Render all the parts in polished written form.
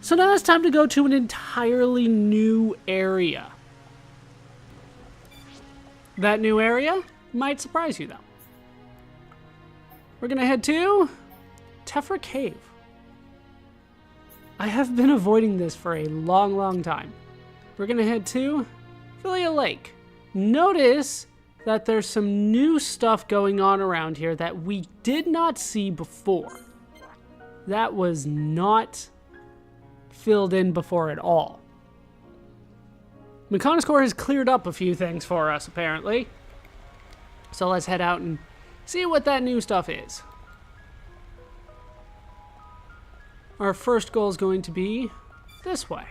So now it's time to go to an entirely new area. That new area might surprise you, though. We're going to head to Tephra Cave. I have been avoiding this for a long, long time. We're going to head to Philia Lake. Notice that there's some new stuff going on around here that we did not see before. That was not filled in before at all. Mechonis Core has cleared up a few things for us, apparently. So let's head out and see what that new stuff is. Our first goal is going to be this way.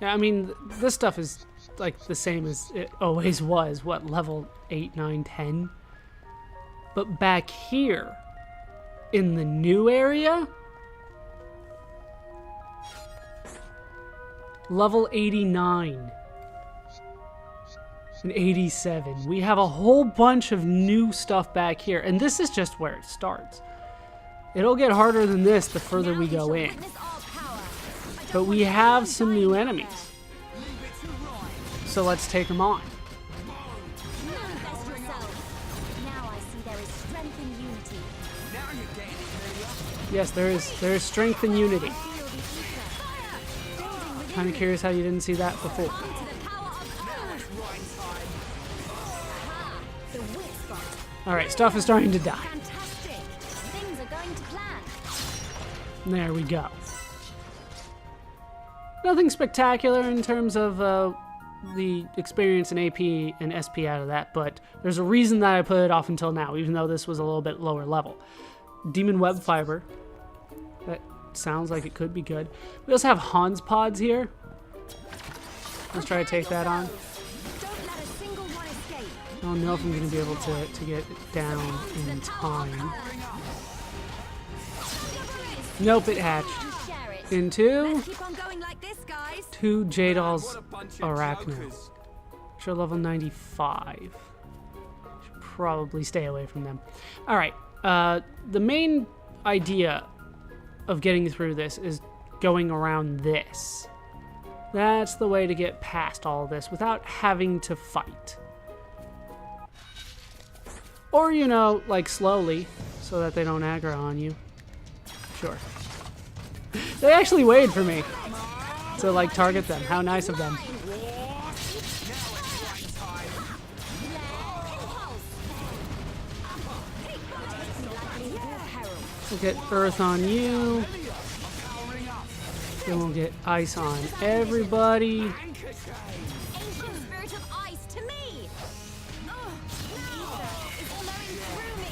Yeah, I mean, this stuff is like the same as it always was. What, level 8, 9, 10? But back here, in the new area, level 89 and 87. We have a whole bunch of new stuff back here, and this is just where it starts. It'll get harder than this the further we go in. But we have some new enemies. So let's take them on. Yes, there is strength and unity. Kind of curious how you didn't see that before. Alright, stuff is starting to die. There we go. Nothing spectacular in terms of the experience and AP and SP out of that, but there's a reason that I put it off until now, even though this was a little bit lower level. Demon Web Fiber. That sounds like it could be good. We also have Hans Pods here. Let's try to take that on. I don't know if I'm going to be able to get it down in time. Nope, it hatched. Into 2 Jadal's Arachno. Sure, level 95. Should probably stay away from them. Alright, the main idea of getting through this is going around this. That's the way to get past all this without having to fight. Or, you know, like slowly, so that they don't aggro on you. Sure. They actually waited for me to, like, target them. How nice of them. We'll get earth on you. Then we'll get ice on everybody.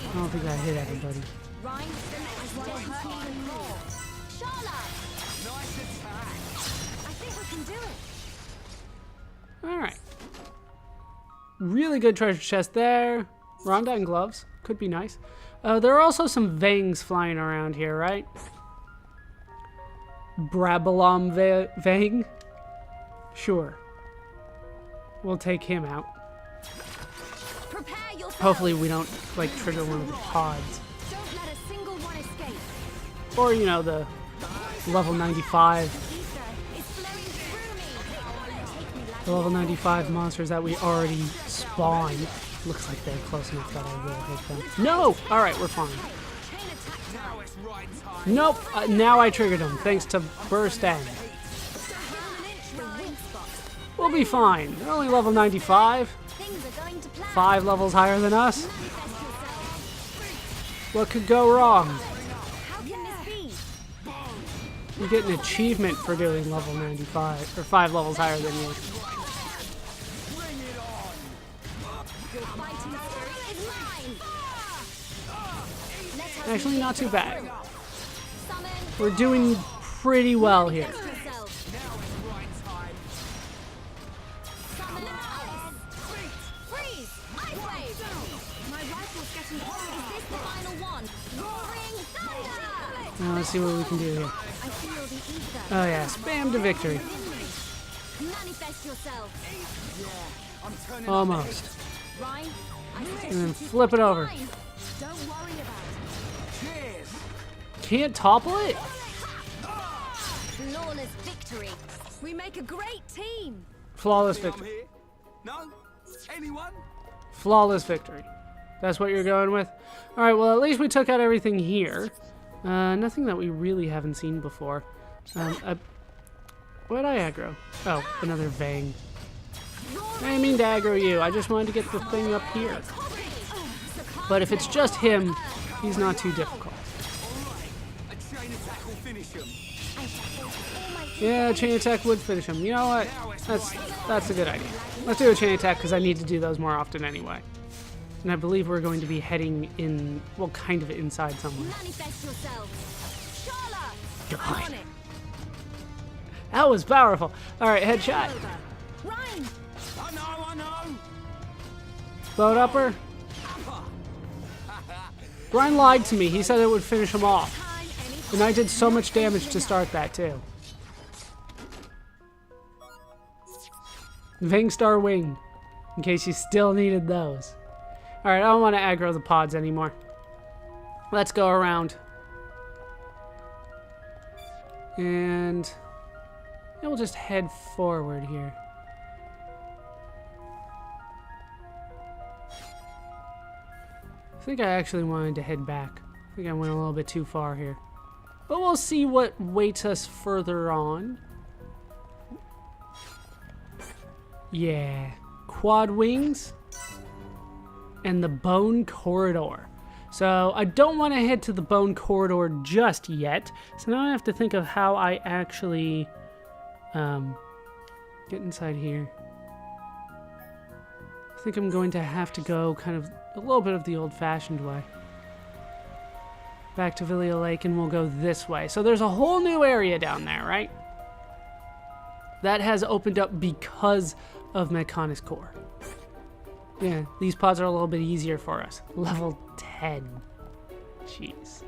I don't think I hit everybody. Alright. Really good treasure chest there. Rondine gloves. Could be nice. There are also some Vangs flying around here, right? Brabalom Vang? Sure. We'll take him out. Hopefully we don't, like, trigger one of the pods. Or, you know, the level 95. The level 95 monsters that we already spawned. Looks like they're close enough that I will hit them. No! Alright, we're fine. Nope! Now I triggered them, thanks to Burst End. We'll be fine. They're only level 95. 5 levels higher than us. What could go wrong? You get an achievement for doing level 95, or 5 levels higher than you. Actually, not too bad. We're doing pretty well here. Now let's see what we can do here. Oh yeah, spam to victory. Almost. And then flip it over. Can't topple it? Flawless victory. We make a great team. Flawless victory. No? Anyone? Flawless victory. That's what you're going with? Alright, well, at least we took out everything here. Nothing that we really haven't seen before. What'd I aggro? Oh, another Vang. I didn't mean to aggro you. I just wanted to get the thing up here. But if it's just him, he's not too difficult. A chain attack will finish him. Yeah, a chain attack would finish him. You know what? That's a good idea. Let's do a chain attack because I need to do those more often anyway. And I believe we're going to be heading in, well, kind of inside somewhere. Manifest yourself. Charlotte. God. On it. That was powerful. Alright, headshot. Ryan. I know. Boat upper. Brian lied to me. He said it would finish him off. And I did so much damage to start that too. Vangstar Wing. In case you still needed those. Alright, I don't want to aggro the pods anymore. Let's go around. And we'll just head forward here. I think I actually wanted to head back. I think I went a little bit too far here. But we'll see what waits us further on. Yeah. Quad wings. And the Bone Corridor. So I don't want to head to the Bone Corridor just yet. So now I have to think of how I actually get inside here. I think I'm going to have to go kind of a little bit of the old-fashioned way. Back to Villia Lake, and we'll go this way. So there's a whole new area down there, right? That has opened up because of Mechonis Core. Yeah, these pods are a little bit easier for us. Level 10. Jeez.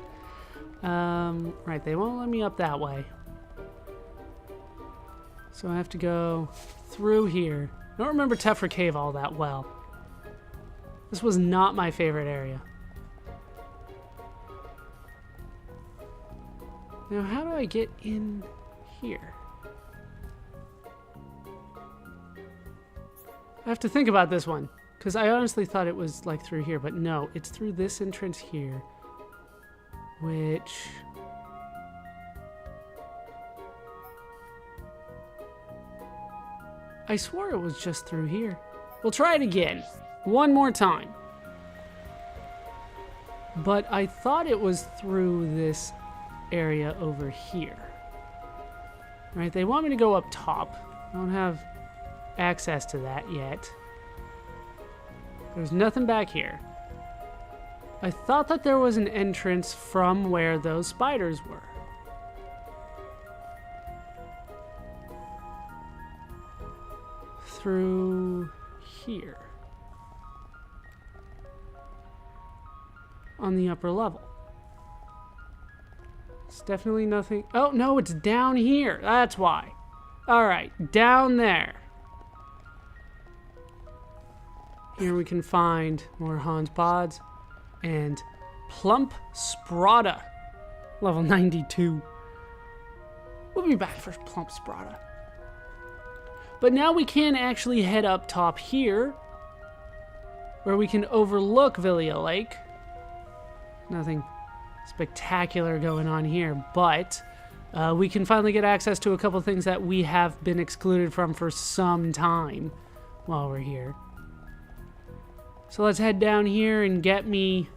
Right, they won't let me up that way. So I have to go through here. I don't remember Tephra Cave all that well. This was not my favorite area. Now, how do I get in here? I have to think about this one. Because I honestly thought it was like through here, but no, it's through this entrance here. Which... I swore it was just through here. We'll try it again. One more time. But I thought it was through this area over here. Right, they want me to go up top. I don't have access to that yet. There's nothing back here. I thought that there was an entrance from where those spiders were. Through here. On the upper level. It's definitely nothing. Oh, no, it's down here. That's why. Alright, down there. Here we can find more Hans pods and Plump Sprata, level 92. We'll be back for Plump Sprata. But now we can actually head up top here, where we can overlook Villia Lake. Nothing spectacular going on here, but we can finally get access to a couple things that we have been excluded from for some time while we're here. So let's head down here and get me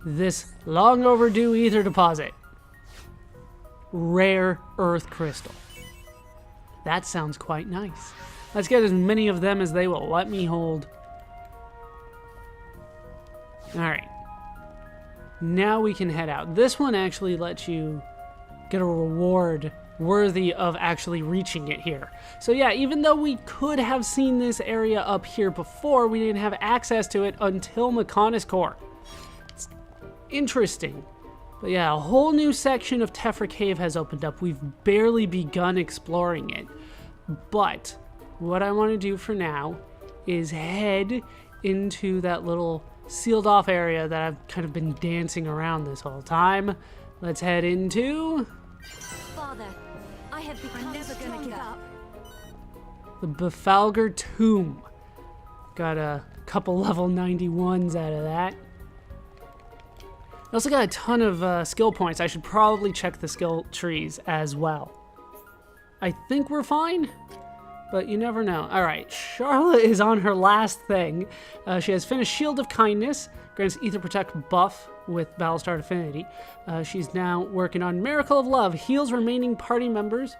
this long overdue ether deposit. Rare earth crystal. That sounds quite nice. Let's get as many of them as they will let me hold. Alright. Now we can head out. This one actually lets you get a reward worthy of actually reaching it here. So yeah, even though we could have seen this area up here before, we didn't have access to it until Mechonis Core. It's interesting. But yeah, a whole new section of Tephra Cave has opened up. We've barely begun exploring it. But what I want to do for now is head into that little sealed off area that I've kind of been dancing around this whole time. Let's head into Father, I have become never gonna give up. The Bafalgor Tomb. Got a couple level 91s out of that. I also got a ton of skill points. I should probably check the skill trees as well. I think we're fine, but you never know. All right, Charlotte is on her last thing. She has finished Shield of Kindness, grants Ether Protect buff with Battlestar Affinity. She's now working on Miracle of Love, heals remaining party members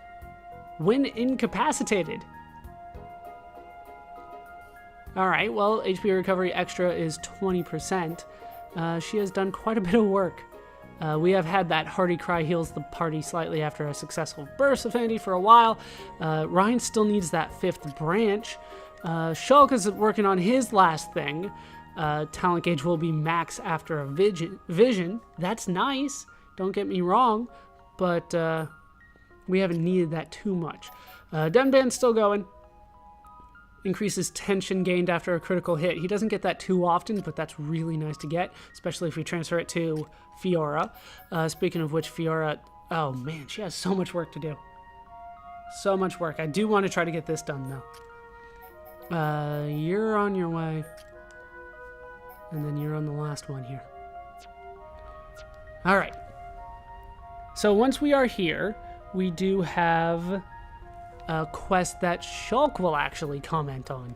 when incapacitated. All right, well, HP recovery extra is 20%. She has done quite a bit of work. We have had that Hearty Cry heals the party slightly after a successful burst affinity for a while. Ryan still needs that 5th branch. Shulk is working on his last thing. Talent gauge will be max after a vision. That's nice, don't get me wrong, but we haven't needed that too much. Denban's still going. Increases tension gained after a critical hit. He doesn't get that too often, but that's really nice to get, especially if we transfer it to Fiora. Speaking of which, Fiora, oh man, she has so much work to do. So much work. I do want to try to get this done, though. You're on your way. And then you're on the last one here. All right. So once we are here, we do have a quest that Shulk will actually comment on.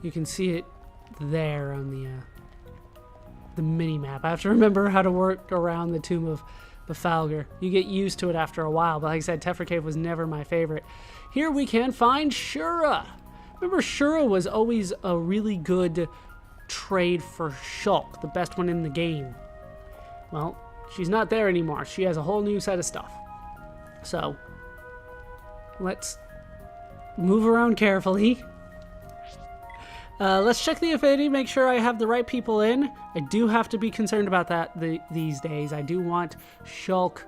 You can see it there on the mini-map. I have to remember how to work around the Tomb of Bafalgor. You get used to it after a while, but like I said, Tephra Cave was never my favorite. Here we can find Shura. Remember, Shura was always a really good trade for Shulk, the best one in the game. Well, she's not there anymore. She has a whole new set of stuff. So let's move around carefully. Let's check the affinity, make sure I have the right people in. I do have to be concerned about that these days. I do want Shulk,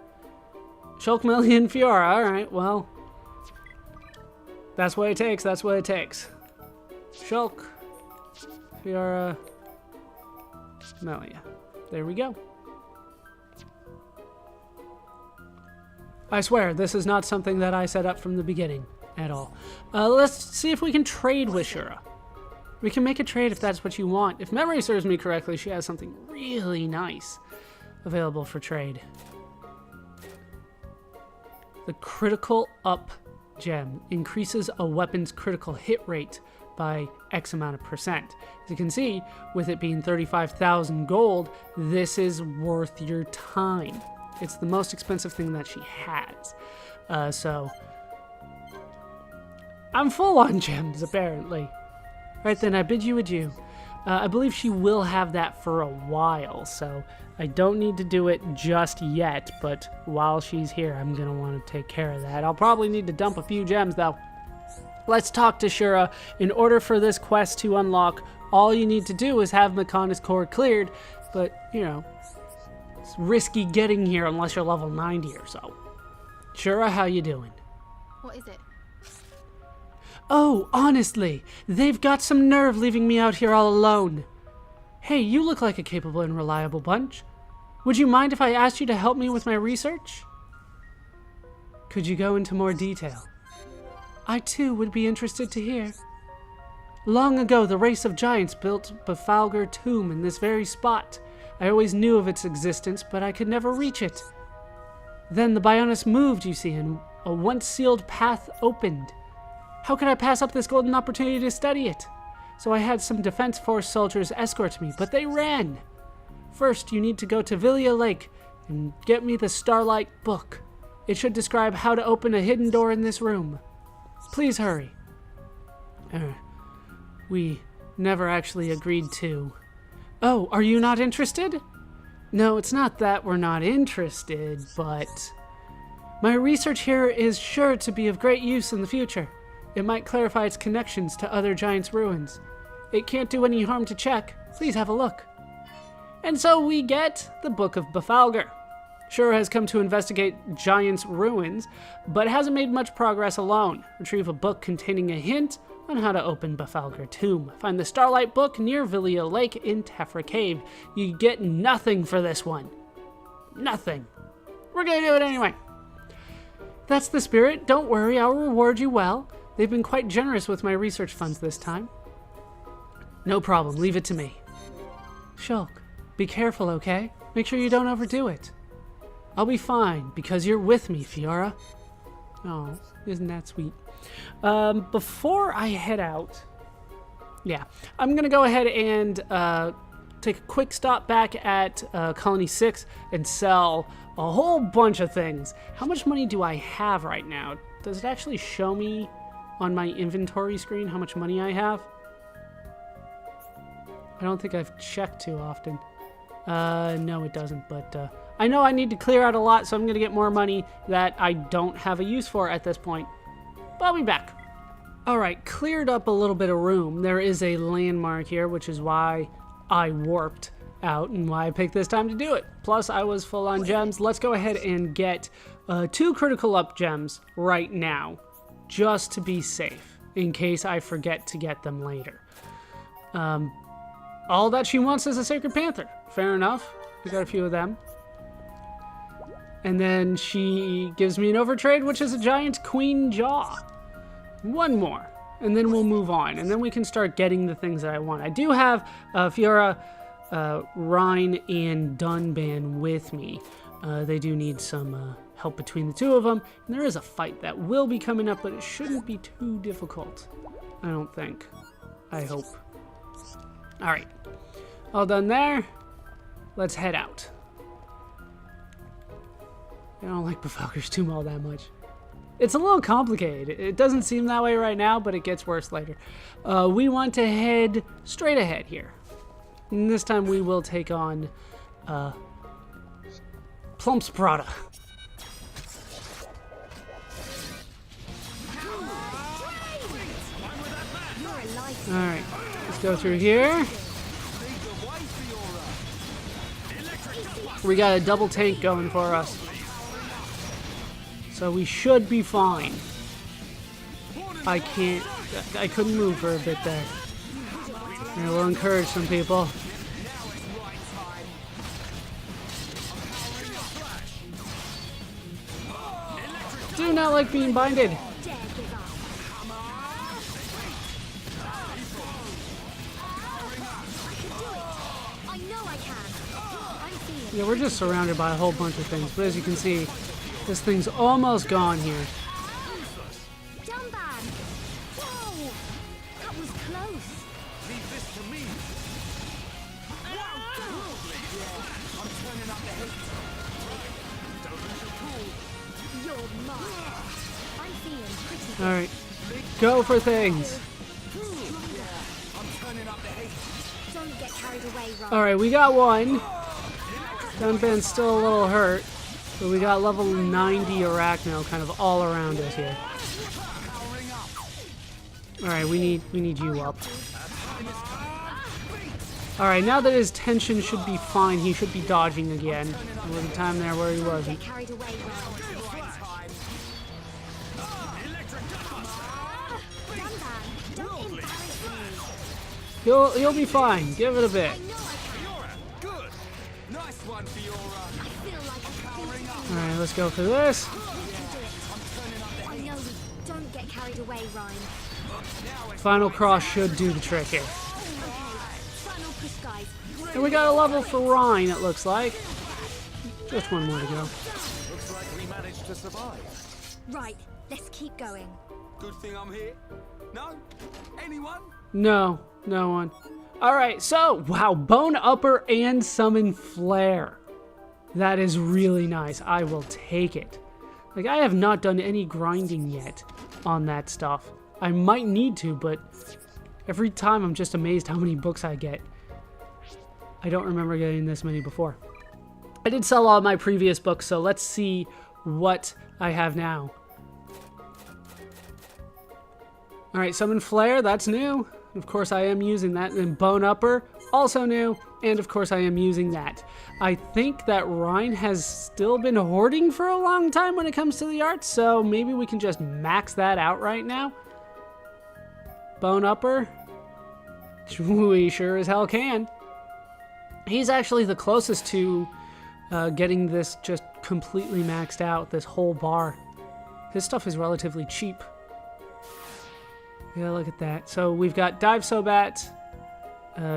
Melly, and Fiora. All right, well, that's what it takes. That's what it takes. Shulk, Fiora, Melia. There we go. I swear, this is not something that I set up from the beginning at all. Let's see if we can trade with Shura. We can make a trade if that's what you want. If memory serves me correctly, she has something really nice available for trade. The Critical Up gem increases a weapon's critical hit rate by X amount of percent. As you can see, with it being 35,000 gold, this is worth your time. It's the most expensive thing that she has. So I'm full on gems, apparently. Right then, I bid you adieu. I believe she will have that for a while, so I don't need to do it just yet, but while she's here, I'm going to want to take care of that. I'll probably need to dump a few gems, though. Let's talk to Shura. In order for this quest to unlock, all you need to do is have Mechonis Core cleared, but, you know, it's risky getting here unless you're level 90 or so. Shura, how you doing? What is it? Oh, honestly, they've got some nerve leaving me out here all alone. Hey, you look like a capable and reliable bunch. Would you mind if I asked you to help me with my research? Could you go into more detail? I too would be interested to hear. Long ago, the race of giants built Bafalgor Tomb in this very spot. I always knew of its existence, but I could never reach it. Then the Bionis moved, you see, and a once-sealed path opened. How could I pass up this golden opportunity to study it? So I had some Defense Force soldiers escort me, but they ran. First, you need to go to Vilia Lake and get me the Starlight book. It should describe how to open a hidden door in this room. Please hurry. We never actually agreed to. Oh, are you not interested? No, it's not that we're not interested, but my research here is sure to be of great use in the future. It might clarify its connections to other giants' ruins. It can't do any harm to check. Please have a look. And so we get the Book of Bafalgor. Shura has come to investigate giants' ruins, but hasn't made much progress alone. Retrieve a book containing a hint on how to open Bafalgor Tomb. Find the Starlight book near Vilia Lake in Tephra Cave. You get nothing for this one. Nothing. We're gonna do it anyway. That's the spirit. Don't worry, I'll reward you well. They've been quite generous with my research funds this time. No problem, leave it to me. Shulk, be careful, okay? Make sure you don't overdo it. I'll be fine, because you're with me, Fiora. Oh, isn't that sweet? Before I head out, yeah, I'm gonna go ahead and take a quick stop back at Colony 6 and sell a whole bunch of things. How much money do I have right now? Does it actually show me on my inventory screen how much money I have? I don't think I've checked too often. No, it doesn't, but I know I need to clear out a lot, so I'm going to get more money that I don't have a use for at this point. But I'll be back. Alright, cleared up a little bit of room. There is a landmark here, which is why I warped out and why I picked this time to do it. Plus, I was full on gems. Let's go ahead and get 2 critical up gems right now, just to be safe, in case I forget to get them later. All that she wants is a Sacred Panther. Fair enough. We got a few of them. And then she gives me an overtrade, which is a giant queen jaw. One more, and then we'll move on. And then we can start getting the things that I want. I do have Fiora, Rhine, and Dunban with me. They do need some help between the two of them. And there is a fight that will be coming up, but it shouldn't be too difficult. I don't think. I hope. Alright. All done there. Let's head out. I don't like Befalker's Tomb all that much. It's a little complicated. It doesn't seem that way right now, but it gets worse later. We want to head straight ahead here. And this time we will take on Plump's Prada. Alright, let's go through here. We got a double tank going for us. So we should be fine. I couldn't move for a bit there. And we'll encourage some people. Do not like being binded. Yeah, we're just surrounded by a whole bunch of things, but as you can see, this thing's almost gone here. Dunban! Whoa! That was close. Leave this to me. I'm turning up the heat. Don't lose your cool. You're mine. I'm feeling pretty good. Alright, go for things. I'm turning up the heat. Don't get carried away, Ryan. Alright, we got one. Dunban's still a little hurt, but we got level 90 Arachno kind of all around us here. Alright, we need you up. Alright, now that his tension should be fine, he should be dodging again. There was a time there where he wasn't. Get carried away, Ryan. Dunban, don't embarrass me. He'll be fine. Give it a bit. Good. Nice one, Fiora. I feel like a Alright, let's go for this. I know we don't get carried away, Ryan. Final cross should do the trick here. Okay, final push, guys. And we got a level for Rhine, it looks like. Just one more to go. Looks like we managed to survive. Right, let's keep going. Good thing I'm here. No? Anyone? No, no one. Alright, so, wow, Bone Upper and Summon Flare. That is really nice. I will take it. Like, I have not done any grinding yet on that stuff. I might need to, but every time I'm just amazed how many books I get. I don't remember getting this many before. I did sell all my previous books, so let's see what I have now. Alright, Summon Flare, that's new. Of course, I am using that. And Bone Upper, also new. And of course, I am using that. I think that Rhine has still been hoarding for a long time when it comes to the art, so maybe we can just max that out right now. Bone Upper, we sure as hell can. He's actually the closest to getting this just completely maxed out this whole bar. His stuff is relatively cheap. Yeah, look at that. So we've got Dive Sobat,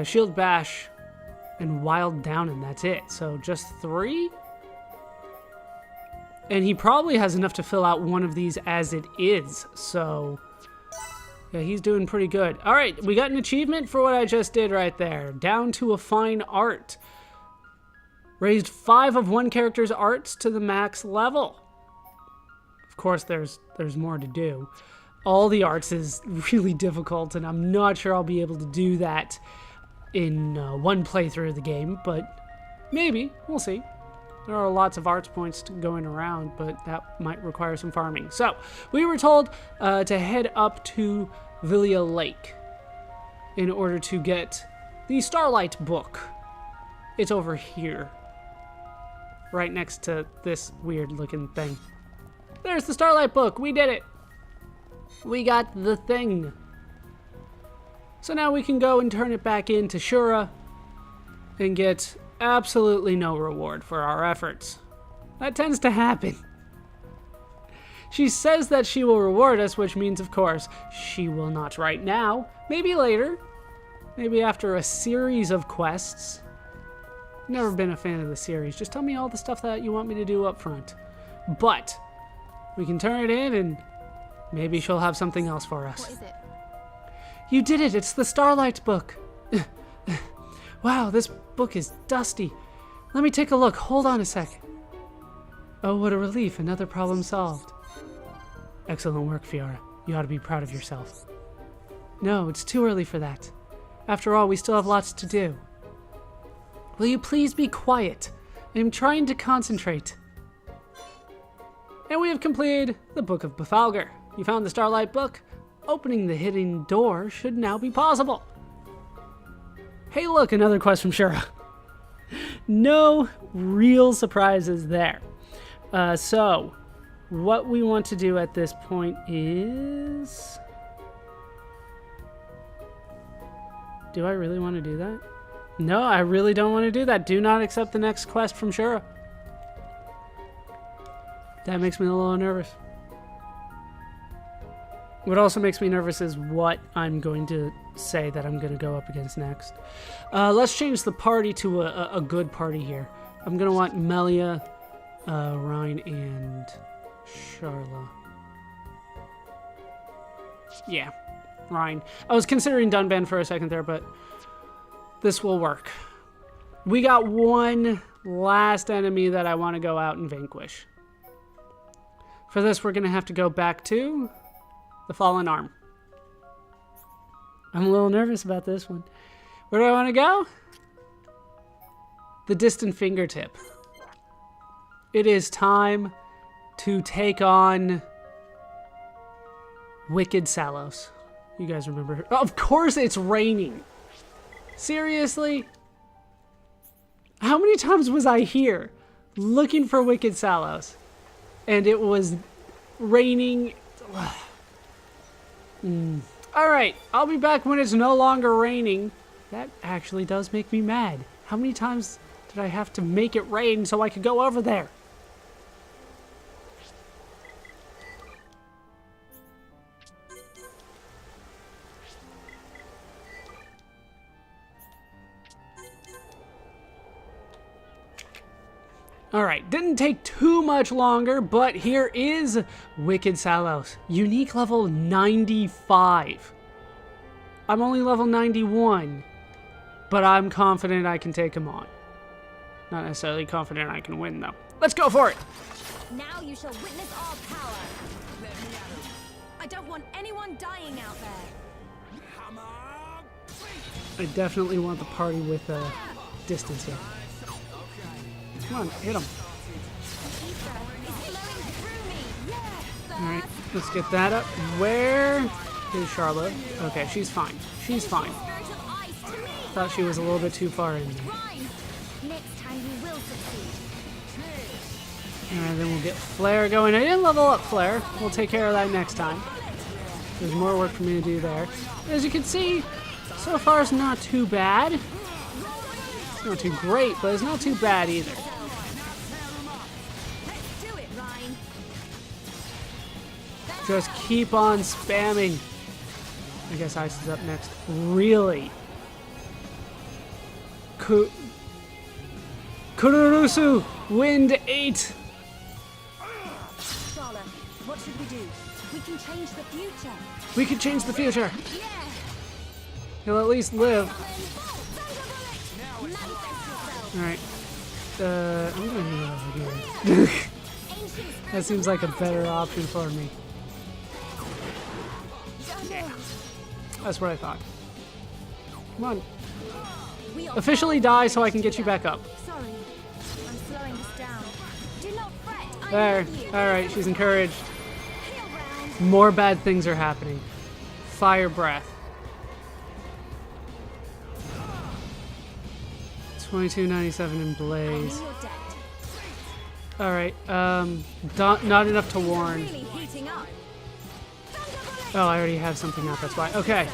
Shield Bash, and Wild Down, and that's it. So just 3? And he probably has enough to fill out one of these as it is. So, yeah, he's doing pretty good. All right, we got an achievement for what I just did right there. Down to a fine art. Raised 5 of one character's arts to the max level. Of course, there's more to do. All the arts is really difficult, and I'm not sure I'll be able to do that in one playthrough of the game, but maybe. We'll see. There are lots of arts points going around, but that might require some farming. So, we were told to head up to Villia Lake in order to get the Starlight book. It's over here, right next to this weird-looking thing. There's the Starlight book. We did it. We got the thing. So now we can go and turn it back into Shura and get absolutely no reward for our efforts. That tends to happen. She says that she will reward us, which means, of course, she will not right now. Maybe later. Maybe after a series of quests. Never been a fan of the series. Just tell me all the stuff that you want me to do up front. But we can turn it in and maybe she'll have something else for us. What is it? You did it! It's the Starlight book! Wow, this book is dusty. Let me take a look. Hold on a sec. Oh, what a relief. Another problem solved. Excellent work, Fiora. You ought to be proud of yourself. No, it's too early for that. After all, we still have lots to do. Will you please be quiet? I'm trying to concentrate. And we have completed the Book of Bafalgor. You found the Starlight book? Opening the hidden door should now be possible. Hey look, another quest from Shura. No real surprises there. So, what we want to do at this point is... Do I really want to do that? No, I really don't want to do that. Do not accept the next quest from Shura. That makes me a little nervous. What also makes me nervous is what I'm going to say that I'm going to go up against next. Let's change the party to a good party here. I'm going to want Melia, Rhine, and Charla. Yeah, Rhine. I was considering Dunban for a second there, but this will work. We got one last enemy that I want to go out and vanquish. For this, we're going to have to go back to the Fallen Arm. I'm a little nervous about this one. Where do I want to go? The Distant Fingertip. It is time to take on Wicked Salos. You guys remember her? Oh, of course it's raining. Seriously? How many times was I here looking for Wicked Salos? And it was raining. Alright, I'll be back when it's no longer raining. That actually does make me mad. How many times did I have to make it rain so I could go over there? Alright, didn't take too much longer, but here is Wicked Salos. Unique level 95. I'm only level 91, but I'm confident I can take him on. Not necessarily confident I can win, though. Let's go for it! Now you shall witness our power. I don't want anyone dying out there. I definitely want the party with distance here. Come on, hit him. Alright, let's get that up. Where is Charlotte? Okay, she's fine. She's fine. Thought she was a little bit too far in there. Next time we will succeed. Alright, then we'll get Flare going. I didn't level up Flare. We'll take care of that next time. There's more work for me to do there. As you can see, so far it's not too bad. It's not too great, but it's not too bad either. Just keep on spamming. I guess Ice is up next. Really? Kururusu, Wind 8. Scarlet, what should we do? We can change the future. We can change the future. Yeah. He'll at least live. Manifest yourself. Alright. I'm gonna do it over here. That seems like a better option for me. That's what I thought. Come on. Officially die so I can get you back up. Sorry, I'm slowing this down. Do not fret. There. Alright, she's encouraged. Heal round. More bad things are happening. Fire breath. 2297 in blaze. I'm in your debt. Alright, not enough to warn. Really heating up. Oh, I already have something up, that's why. Okay.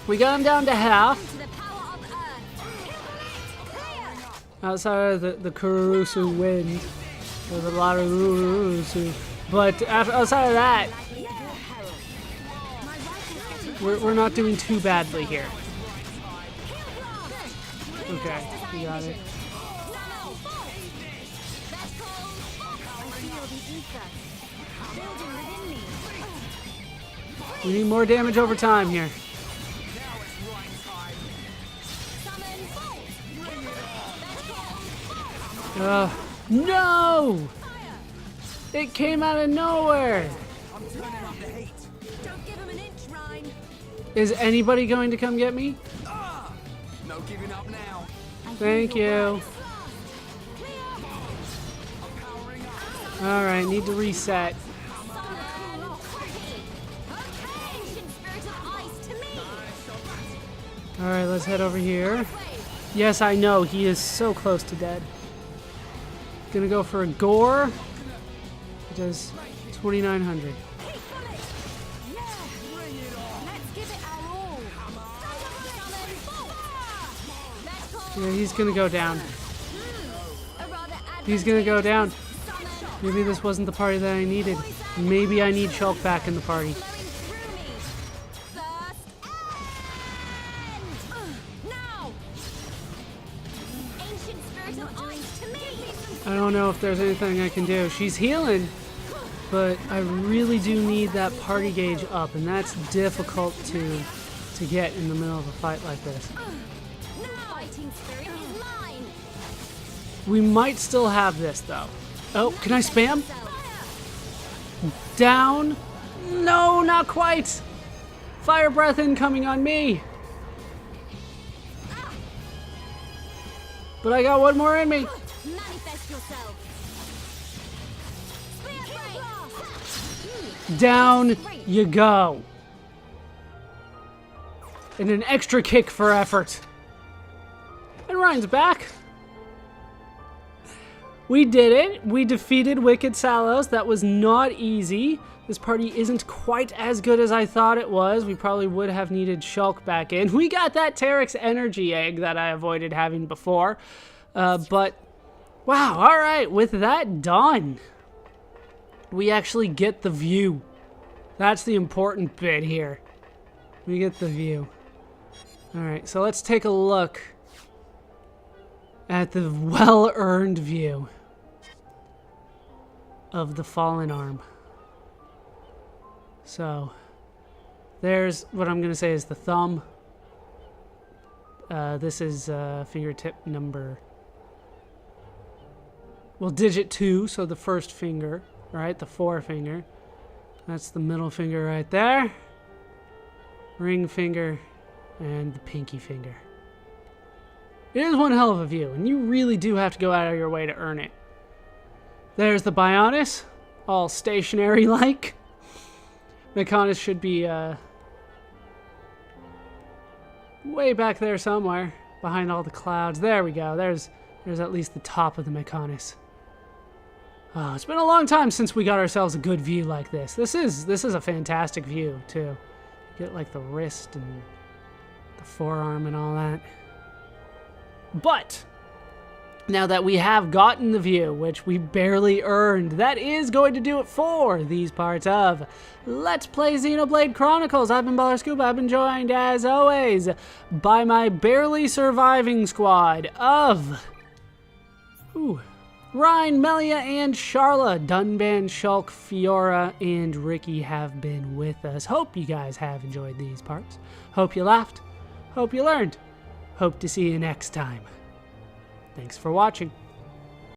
We got him down to half. To the power of Earth. Outside of the Kururusu wind. There's a lot of Kururusu. But outside of that, we're not doing too badly here. Okay, we got it. We need more damage over time here. No! It came out of nowhere. I'm turning up the heat. Don't give him an inch, Rhyme. Is anybody going to come get me? No giving up now. Thank you. Alright, need to reset. Alright, let's head over here. Yes, I know, he is so close to dead. Gonna go for a gore. It does 2,900. Yeah, he's gonna go down. He's gonna go down. Maybe this wasn't the party that I needed. Maybe I need Shulk back in the party. I don't know if there's anything I can do. She's healing, but I really do need that party gauge up, and that's difficult to get in the middle of a fight like this. We might still have this, though. Oh, can I spam? Down? No, not quite! Fire breath incoming on me! But I got one more in me! Manifest yourself. Down you go. And an extra kick for effort. And Ryan's back. We did it. We defeated Wicked Salos. That was not easy. This party isn't quite as good as I thought it was. We probably would have needed Shulk back in. We got that Terex energy egg that I avoided having before. But, wow, all right. With that done, we actually get the view. That's the important bit here. We get the view. All right, so let's take a look at the well-earned view of the fallen arm. So, there's what I'm going to say is the thumb. This is fingertip number... Well, digit 2, so the first finger, right? The forefinger. That's the middle finger right there. Ring finger and the pinky finger. It is one hell of a view, and you really do have to go out of your way to earn it. There's the Bionis, all stationary-like. Mechonis should be way back there somewhere, behind all the clouds. There we go. There's at least the top of the Mechonis. Oh, it's been a long time since we got ourselves a good view like this. This is a fantastic view too. You get like the wrist and the forearm and all that. But Now that we have gotten the view, which we barely earned, that is going to do it for these parts of Let's Play Xenoblade Chronicles. I've been ballerscuba. I've been joined, as always, by my barely surviving squad of Ryan, Melia, and Charla. Dunban, Shulk, Fiora, and Ricky have been with us. Hope you guys have enjoyed these parts. Hope you laughed. Hope you learned. Hope to see you next time. Thanks for watching.